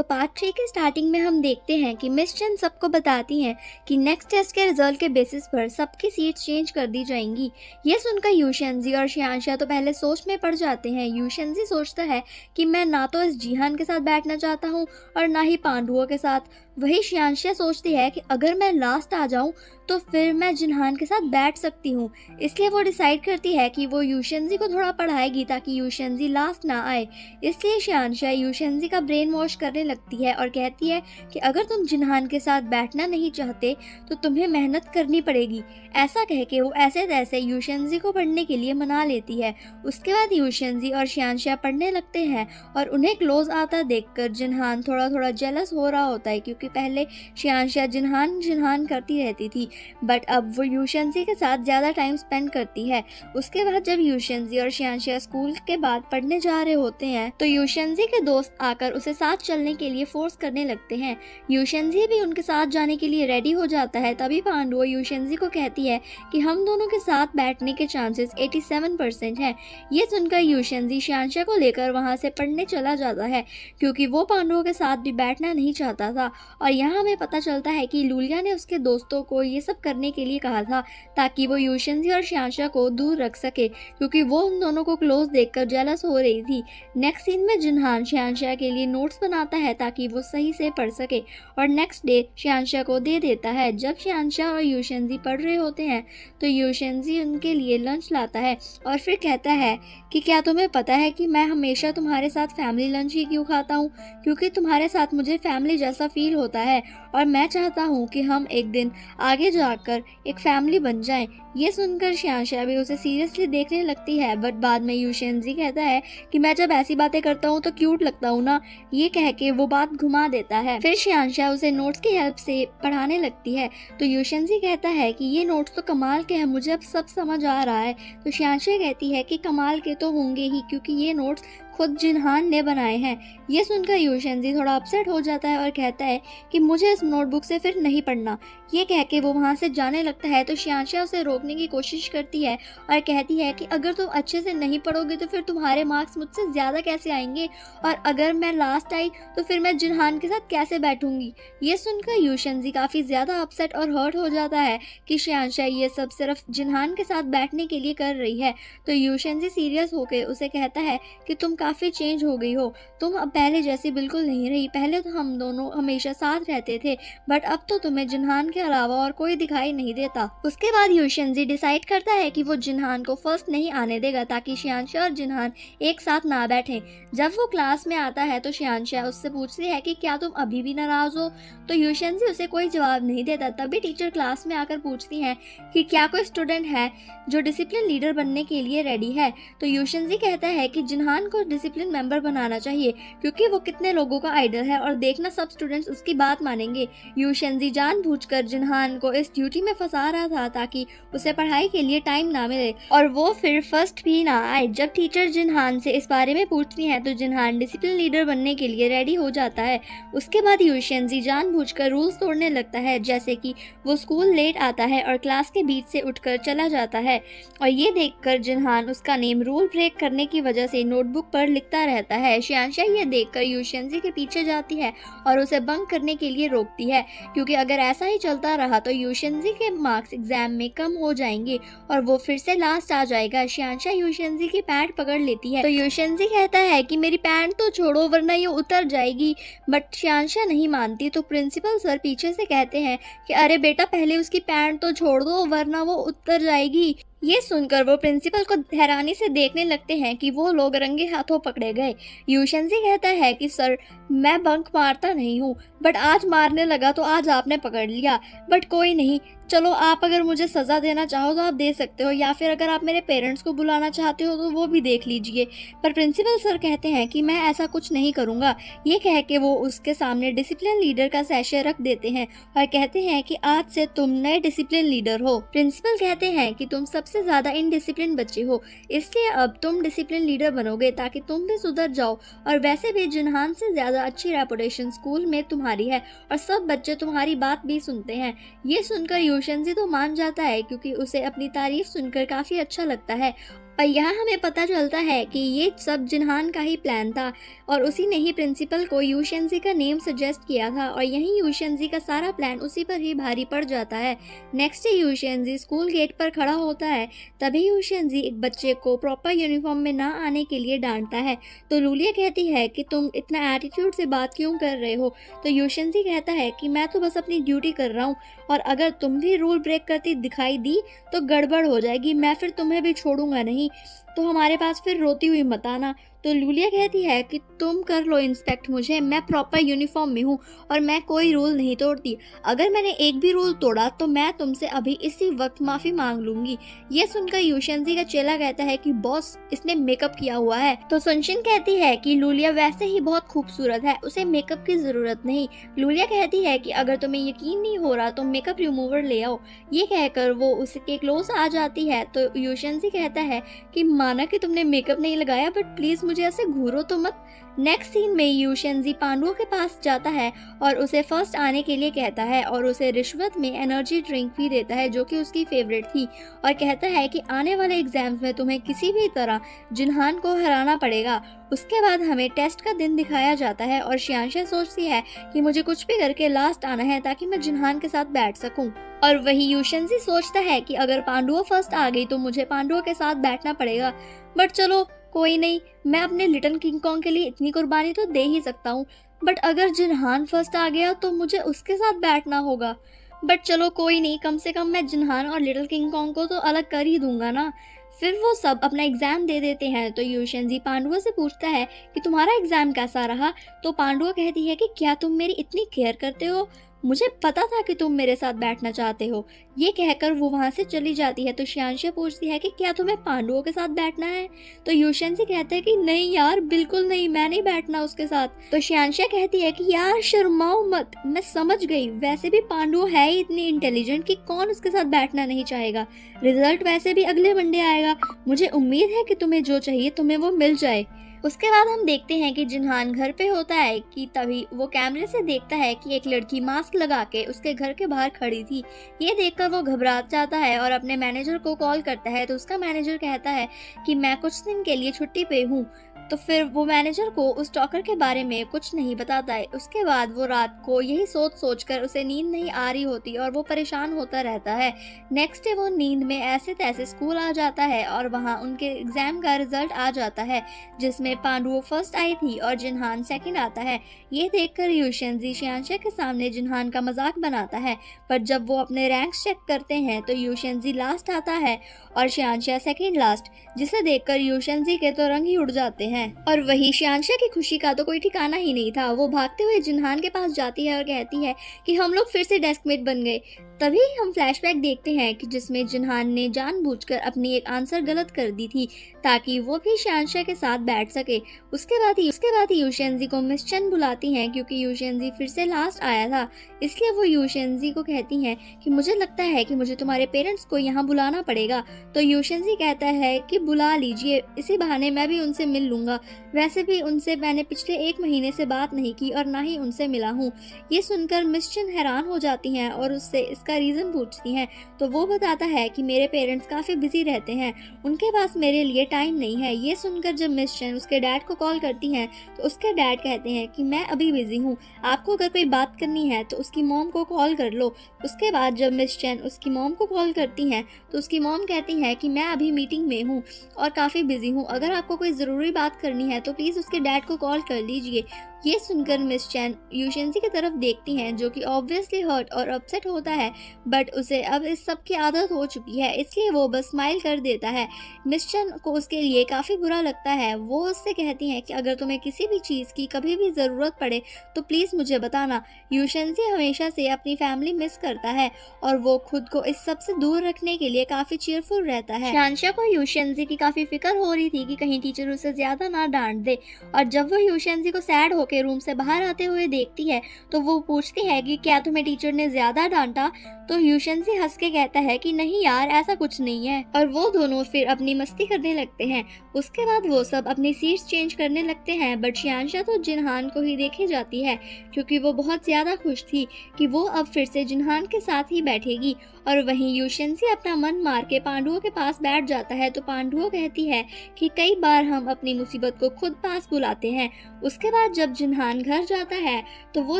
So part 3 के starting में हम देखते हैं कि मिस चेन सबको बताती हैं कि नेक्स्ट टेस्ट के रिजल्ट के बेसिस पर सबकी सीट्स चेंज कर दी जाएंगी। ये सुनकर यूशेंजी और शियांशा तो पहले सोच में पड़ जाते हैं। यूशेंजी सोचता है कि मैं ना तो इस जिहान के साथ बैठना चाहता हूँ और ना ही पांडुओं के साथ। वही शियांशा सोचती है कि अगर मैं लास्ट आ जाऊं तो फिर मैं जिन्हान के साथ बैठ सकती हूँ। इसलिए वो डिसाइड करती है कि वो यूशेंजी को थोड़ा पढ़ाएगी ताकि यूशेंजी लास्ट ना आए। इसलिए शियांशा यूशेंजी का ब्रेन वॉश करने लगती है और कहती है कि अगर तुम जिन्हान के साथ बैठना नहीं चाहते तो तुम्हें मेहनत करनी पड़ेगी। ऐसा कह के वो ऐसे तैसे यूशेंजी को पढ़ने के लिए मना लेती है। उसके बाद यूशेंजी और शियांशा पढ़ने लगते हैं और उन्हें क्लोज आता देखकर जिन्हान थोड़ा थोड़ा जेलस हो रहा होता है, क्योंकि पहले शियांशा जिन्हान करती रहती थी बट अब वो यूशेंजी के साथ ज़्यादा टाइम स्पेंड करती है। उसके बाद जब यूशेंजी और शियांशा स्कूल के बाद पढ़ने जा रहे होते हैं तो यूशेंजी के दोस्त आकर उसे साथ चलने के लिए फोर्स करने लगते हैं। यूशेंजी भी उनके साथ जाने के लिए रेडी हो जाता है। तभी पांडु यूशेंजी को कहती है कि हम दोनों के साथ बैठने के चांसेस 87% हैं। ये सुनकर यूशेंजी शियांशा को लेकर वहाँ से पढ़ने चला जाता है, क्योंकि वो पांडुओं के साथ भी बैठना नहीं चाहता था। और यहाँ हमें पता चलता है कि लूलिया ने उसके दोस्तों को ये सब करने के लिए कहा था ताकि वो यूशेंजी और शियांशा को दूर रख सके, क्योंकि वो उन दोनों को क्लोज देखकर जेलस हो रही थी। नेक्स्ट सीन में जिन्हान शियांशा के लिए नोट्स बनाता है ताकि वो सही से पढ़ सके और नेक्स्ट डे शियांशा को दे देता है। जब शियांशा और यूशेंजी पढ़ रहे होते हैं तो यूशेंजी उनके लिए लंच लाता है और फिर कहता है कि क्या तुम्हें पता है कि मैं हमेशा तुम्हारे साथ फैमिली लंच ही क्यों खाता हूँ? क्योंकि तुम्हारे साथ मुझे फैमिली जैसा फील होता है और मैं चाहता हूँ कि हम एक दिन आगे जाकर एक फैमिली बन जाएं। ये सुनकर शियांशा भी उसे सीरियसली देखने लगती है, बट बाद में यूशेंजी कहता है कि मैं जब ऐसी बातें करता हूँ तो क्यूट लगता हूँ ना। ये कह के वो बात घुमा देता है। फिर शियांशा उसे नोट्स की हेल्प से पढ़ाने लगती है तो यूशेंजी कहता है कि ये नोट्स तो कमाल के हैं, मुझे अब सब समझ आ रहा है। तो शियांशा कहती है कि कमाल के तो होंगे ही, क्योंकि ये नोट्स खुद जिन्हान ने बनाए हैं। ये सुनकर यूशेंजी थोड़ा अपसेट हो जाता है और कहता है कि मुझे इस नोटबुक से फिर नहीं पढ़ना। ये कह के वो वहाँ से जाने लगता है तो शियांशा उसे रोकने की कोशिश करती है और कहती है कि अगर तुम अच्छे से नहीं पढ़ोगे तो फिर तुम्हारे मार्क्स मुझसे ज़्यादा कैसे आएंगे, और अगर मैं लास्ट आई तो फिर मैं जिन्हान के साथ कैसे बैठूंगी। ये सुनकर यूशेंजी काफ़ी ज़्यादा अपसेट और हर्ट हो जाता है कि शियांशा ये सब सिर्फ जिन्हान के साथ बैठने के लिए कर रही है। तो यूशेंजी सीरियस होकर उसे कहता है कि तुम काफ़ी चेंज हो गई हो, तुम अब पहले जैसी बिल्कुल नहीं रही। पहले तो हम दोनों हमेशा साथ रहते थे बट अब तो तुम्हें जिन्हान के अलावा और कोई दिखाई नहीं देता। उसके बाद यूशेंजी डिसाइड करता है कि वो जिन्हान को फर्स्ट नहीं आने देगा ताकि शियांशा और जिन्हान एक साथ ना बैठें। जब वो क्लास में आता है तो शियांशा उससे पूछती है कि क्या तुम अभी भी नाराज हो? तो यूशेंजी उसे कोई जवाब नहीं देता। तभी टीचर क्लास में आकर पूछती हैं कि क्या कोई स्टूडेंट है जो डिसिप्लिन लीडर बनने के लिए रेडी है? तो यूशेंजी कहता है कि जिन्हान को डिसिप्लिन मेंबर बनाना चाहिए, क्योंकि वो कितने लोगों का आइडल है और देखना सब स्टूडेंट्स उसकी बात मानेंगे। यूशेंजी जानबूझकर जिन्हान को इस ड्यूटी में फंसा रहा था ताकि उसे पढ़ाई के लिए टाइम ना मिले और वो फिर फर्स्ट भी ना आए। जब टीचर जिन्हान से इस बारे में पूछती हैं तो जिन्हान डिसिप्लिन लीडर बनने के लिए रेडी हो जाता है। उसके बाद यूशेंजी जानबूझकर रूल्स तोड़ने लगता है, जैसे कि वो स्कूल लेट आता है और क्लास के बीच से उठकर चला जाता है, और ये देखकर जिन्हान उसका नेम रूल ब्रेक करने की वजह से नोटबुक पर लिखता रहता है। शियांशा ये देखकर यूशेंजी के पीछे जाती है और उसे बंक करने के लिए रोकती है, क्योंकि अगर ऐसा ही चलता रहा तो यूशेंजी के मार्क्स एग्जाम में कम हो जाएंगे और वो फिर से लास्ट आ जाएगा। शियांशा यूशेंजी की पैंट पकड़ लेती है तो यूशेंजी कहता है कि मेरी पैंट तो छोड़ो वरना ये उतर जाएगी, बट शियांशा नहीं मानती। तो प्रिंसिपल सर पीछे से कहते हैं कि अरे बेटा पहले उसकी पैंट तो छोड़ दो वरना वो उतर जाएगी। ये सुनकर वो प्रिंसिपल को हैरानी से देखने लगते हैं कि वो लोग रंगे हाथों पकड़े गए। यूशेंजी कहता है कि सर मैं बंक मारता नहीं हूँ, बट आज मारने लगा तो आज आपने पकड़ लिया, बट कोई नहीं, चलो आप अगर मुझे सज़ा देना चाहो तो आप दे सकते हो, या फिर अगर आप मेरे पेरेंट्स को बुलाना चाहते हो तो वो भी देख लीजिए। पर प्रिंसिपल सर कहते हैं कि मैं ऐसा कुछ नहीं करूँगा। ये कह के वो उसके सामने डिसिप्लिन लीडर का सैशे रख देते हैं और कहते हैं कि आज से तुम नए डिसिप्लिन लीडर हो। प्रिंसिपल कहते हैं कि तुम सबसे ज़्यादा इनडिसिप्लिन बच्चे हो, इसलिए अब तुम डिसिप्लिन लीडर बनोगे ताकि तुम भी सुधर जाओ, और वैसे भी जिन्हान से ज़्यादा अच्छी रेपुटेशन स्कूल में तुम्हारी है और सब बच्चे तुम्हारी बात भी सुनते हैं। ये सुनकर यूशेंजी तो मान जाता है, क्योंकि उसे अपनी तारीफ सुनकर काफ़ी अच्छा लगता है और यहाँ हमें पता चलता है कि ये सब जिनहान का ही प्लान था और उसी ने ही प्रिंसिपल को यूशेंजी का नेम सजेस्ट किया था और यहीं यूशेंजी का सारा प्लान उसी पर ही भारी पड़ जाता है। नेक्स्ट डे यूशेंजी स्कूल गेट पर खड़ा होता है, तभी यूशेंजी एक बच्चे को प्रॉपर यूनिफॉर्म में ना आने के लिए डांटता है। तो लूलिया कहती है कि तुम इतना एटीट्यूड से बात क्यों कर रहे हो। तो यूशेंजी कहता है कि मैं तो बस अपनी ड्यूटी कर रहा हूँ और अगर तुम भी रूल ब्रेक करती दिखाई दी तो गड़बड़ हो जाएगी, मैं फिर तुम्हें भी छोड़ूंगा नहीं, तो हमारे पास फिर रोती हुई मत आना। तो लूलिया कहती है कि तुम कर लो इंस्पेक्ट मुझे, मैं प्रॉपर यूनिफॉर्म में हूँ और मैं कोई रूल नहीं तोड़ती। अगर मैंने एक भी रूल तोड़ा तो मैं तुमसे अभी इसी वक्त माफी मांग लूंगी। ये सुनकर यूशेंजी का चेला कहता है कि बॉस इसने मेकअप किया हुआ है। तो सुनशिन कहती है कि लूलिया वैसे ही बहुत खूबसूरत है, उसे मेकअप की जरूरत नहीं। लूलिया कहती है कि अगर तुम्हें यकीन नहीं हो रहा तो मेकअप रिमूवर ले आओ। ये कहकर वो उसके क्लोज आ जाती है। तो यूशेंजी कहता है कि माना कि तुमने मेकअप नहीं लगाया बट प्लीज मुझे ऐसे घूरो तो मत। नेक्स्ट सीन में यूशेंजी पांडुओं के पास जाता है और उसे फर्स्ट आने के लिए कहता है और उसे रिश्वत में एनर्जी ड्रिंक भी देता है जो कि उसकी फेवरेट थी और कहता है कि आने वाले एग्जाम्स में तुम्हें किसी भी तरह जिनहान को हराना पड़ेगा। उसके बाद हमें टेस्ट का दिन दिखाया जाता है और शियांशा सोचती है कि मुझे कुछ भी करके लास्ट आना है ताकि मैं जिनहान के साथ बैठ सकूं। और वही यूशेंजी सोचता है कि अगर पांडुआ फर्स्ट आ गई तो मुझे पांडुओं के साथ बैठना पड़ेगा, बट चलो कोई नहीं, मैं अपने लिटिल किंग कॉन्ग के लिए इतनी कुर्बानी तो दे ही सकता हूँ। बट अगर जिनहान फर्स्ट आ गया तो मुझे उसके साथ बैठना होगा, बट चलो कोई नहीं, कम से कम मैं जिनहान और लिटिल किंग कॉन्ग को तो अलग कर ही दूंगा ना। फिर वो सब अपना एग्जाम दे देते हैं। तो यूशेंजी पांडुआ से पूछता है कि तुम्हारा एग्जाम कैसा रहा। तो पांडुआ कहती है कि क्या तुम मेरी इतनी केयर करते हो, मुझे पता था कि तुम मेरे साथ बैठना चाहते हो। ये कहकर वो वहां से चली जाती है। तो शियांशा पूछती है कि क्या तुम्हें पांडुओं के साथ बैठना है। तो यूशेंजी कहता है कि नहीं यार बिल्कुल नहीं, मैं नहीं बैठना उसके साथ। तो शियांशा कहती है कि यार शर्माओ मत, मैं समझ गई, वैसे भी पांडु है ही इतनी इंटेलिजेंट कि कौन उसके साथ बैठना नहीं चाहेगा। रिजल्ट वैसे भी अगले मंडे आएगा, मुझे उम्मीद है कि तुम्हें जो चाहिए तुम्हें वो मिल जाए। उसके बाद हम देखते हैं कि जिनहान घर पे होता है कि तभी वो कैमरे से देखता है कि एक लड़की मास्क लगा के उसके घर के बाहर खड़ी थी। ये देखकर वो घबरा जाता है और अपने मैनेजर को कॉल करता है। तो उसका मैनेजर कहता है कि मैं कुछ दिन के लिए छुट्टी पे हूँ। तो फिर वो मैनेजर को उस स्टॉकर के बारे में कुछ नहीं बताता है। उसके बाद वो रात को यही सोच कर उसे नींद नहीं आ रही होती और वो परेशान होता रहता है। नेक्स्ट डे वो नींद में ऐसे तैसे स्कूल आ जाता है और वहाँ उनके एग्जाम का रिजल्ट आ जाता है जिसमें पांडुओ फर्स्ट आई थी और जिनहान सेकंड आता है। ये देखकर यूशेंजी शियांशा के सामने जिनहान का मजाक बनाता है, पर जब वो अपने रैंक्स चेक करते हैं तो यूशेंजी लास्ट आता है और शियांशा सेकंड लास्ट, जिसे देखकर यूशेंजी के तो रंग ही उड़ जाते हैं। और वही शियांशा की खुशी का तो कोई ठिकाना ही नहीं था। वो भागते हुए जिनहान के पास जाती है और कहती है कि हम लोग फिर से डेस्कमेट बन गए। तभी हम फ्लैशबैक देखते हैं कि जिसमें जिनहान ने जानबूझकर अपनी एक आंसर गलत कर दी थी ताकि वो भी शियांशा के साथ बैठ सके। उसके बाद ही यूशेंजी को मिस चन बुलाती हैं क्योंकि यूशेंजी फिर से लास्ट आया था। इसलिए वो यूशेंजी को कहती हैं कि मुझे लगता है कि मुझे तुम्हारे पेरेंट्स को यहाँ बुलाना पड़ेगा। तो यूशेंजी कहता है कि बुला लीजिए, इसी बहाने मैं भी उनसे मिल लूंगा, वैसे भी उनसे मैंने पिछले 1 महीने से बात नहीं की और ना ही उनसे मिला हूँ। ये सुनकर मिस चन हैरान हो जाती हैं और उससे इसका रीजन पूछती हैं। तो वो बताता है कि मेरे पेरेंट्स काफी बिजी रहते हैं, उनके पास मेरे लिए टाइम नहीं है। ये सुनकर जब मिस चन उसके डैड को कॉल करती हैं तो उसके डैड कहते हैं कि मैं अभी बिजी हूँ, आपको अगर कोई बात करनी है तो उसकी मॉम को कॉल कर लो। उसके बाद जब मिस चन उसकी मॉम को कॉल करती हैं तो उसकी मॉम कहती हैं कि मैं अभी मीटिंग में हूँ और काफ़ी बिजी हूँ, अगर आपको कोई ज़रूरी बात करनी है तो प्लीज़ उसके डैड को कॉल कर लीजिए। ये सुनकर मिस चैन यूशेंजी की तरफ देखती हैं जो कि ऑब्वियसली हर्ट और अपसेट होता है, बट उसे अब इस सब की आदत हो चुकी है इसलिए वो बस स्माइल कर देता है। मिस चैन को उसके लिए काफ़ी बुरा लगता है। वो उससे कहती हैं कि अगर तुम्हें किसी भी चीज़ की कभी भी ज़रूरत पड़े तो प्लीज़ मुझे बताना। यूशेंजी हमेशा से अपनी फैमिली मिस करता है और वो खुद को इस सब से दूर रखने के लिए काफ़ी चीयरफुल रहता है। शियांशा को यूशेंजी की काफ़ी फिक्र हो रही थी कि कहीं टीचर उसे ज़्यादा ना डांट दे, और जब वो यूशेंजी को सैड के रूम से बाहर आते हुए देखती है तो वो पूछती है कि क्या तुम्हें टीचर ने ज्यादा डांटा। तो यूशेंजी हंस के कहता है कि नहीं यार ऐसा कुछ नहीं है, और वो दोनों फिर अपनी मस्ती करने लगते हैं। उसके बाद वो सब अपनी सीट्स चेंज करने लगते हैं, बट शियांशा तो जिनहान को ही देखे जाती है क्योंकि वो बहुत ज्यादा खुश थी कि वो अब फिर से जिनहान के साथ ही बैठेगी। और वहीं यूशेंजी अपना मन मार के पांडुओं के पास बैठ जाता है, तो पांडुओं कहती है कि कई बार हम अपनी मुसीबत को खुद पास बुलाते हैं। उसके बाद जब जिनहान घर जाता है तो वो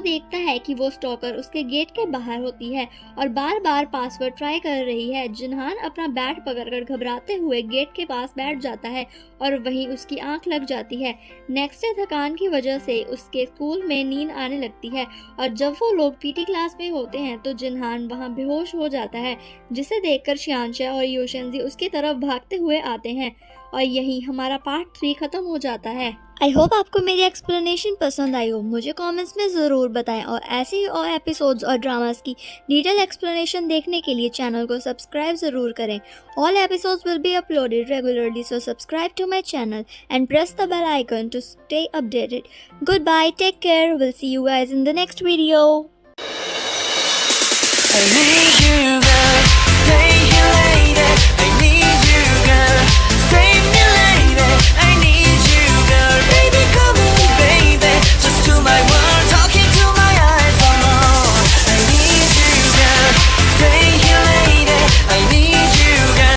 देखता है कि वो स्टॉकर उसके गेट के बाहर होती है और बार बार पासवर्ड ट्राई कर रही है। जिनहान अपना बैट पकड़कर घबराते हुए गेट के पास बैठ जाता है और वहीं उसकी आंख लग जाती है। नेक्स्ट डे थकान की वजह से उसके स्कूल में नींद आने लगती है और जब वो लोग पीटी क्लास में होते हैं तो जिनहान वहां बेहोश हो जाता है, जिसे देखकर शियांशा और यूशेंजी उसकी तरफ भागते हुए आते हैं। और यही हमारा पार्ट 3 खत्म हो जाता है। आई होप आपको मेरी एक्सप्लेनेशन पसंद आई हो। मुझे कमेंट्स में ज़रूर बताएं और ऐसे ही और एपिसोड्स और ड्रामास की डिटेल एक्सप्लेनेशन देखने के लिए चैनल को सब्सक्राइब ज़रूर करें। All episodes will be uploaded regularly, so subscribe to my channel and press the bell icon to stay updated. Goodbye, take care, will see you guys in the next video.